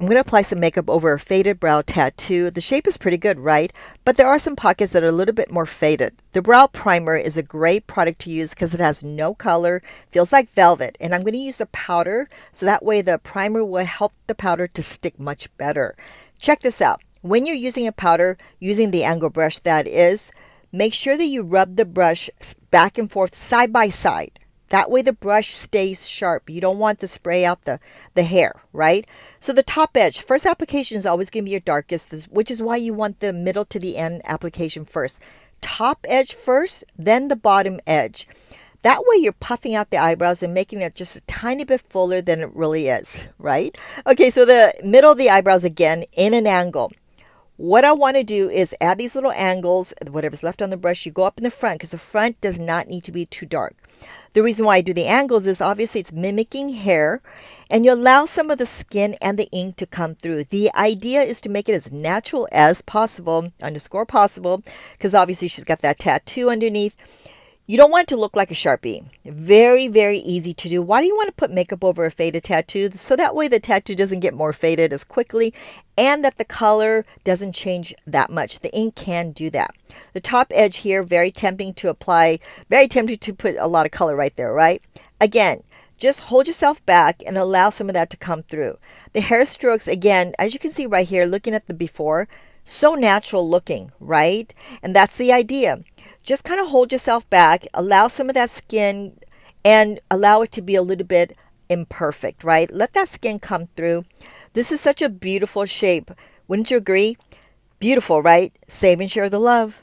I'm going to apply some makeup over a faded brow tattoo. The shape is pretty good, right? But there are some pockets that are a little bit more faded. The brow primer is a great product to use because it has no color, feels like velvet. And I'm going to use a powder so that way the primer will help the powder to stick much better. Check this out. When you're using a powder, using the angle brush that is, make sure that you rub the brush back and forth side by side. That way the brush stays sharp. You don't want to spray out the hair, right? So the top edge, first application is always going to be your darkest, which is why you want the middle to the end application first. Top edge first, then the bottom edge. That way you're puffing out the eyebrows and making it just a tiny bit fuller than it really is, right? Okay, so the middle of the eyebrows again in an angle. What I want to do is add these little angles, whatever's left on the brush, you go up in the front because the front does not need to be too dark. The reason why I do the angles is obviously it's mimicking hair and you allow some of the skin and the ink to come through. The idea is to make it as natural as possible, underscore possible, because obviously she's got that tattoo underneath. You don't want it to look like a Sharpie. Very, very easy to do. Why do you want to put makeup over a faded tattoo? So that way the tattoo doesn't get more faded as quickly and that the color doesn't change that much. The ink can do that. The top edge here, very tempting to apply, very tempting to put a lot of color right there, right? Again, just hold yourself back and allow some of that to come through. The hair strokes, again, as you can see right here, looking at the before, so natural looking, right? And that's the idea. Just kind of hold yourself back, allow some of that skin and allow it to be a little bit imperfect, right? Let that skin come through. This is such a beautiful shape. Wouldn't you agree? Beautiful, right? Save and share the love.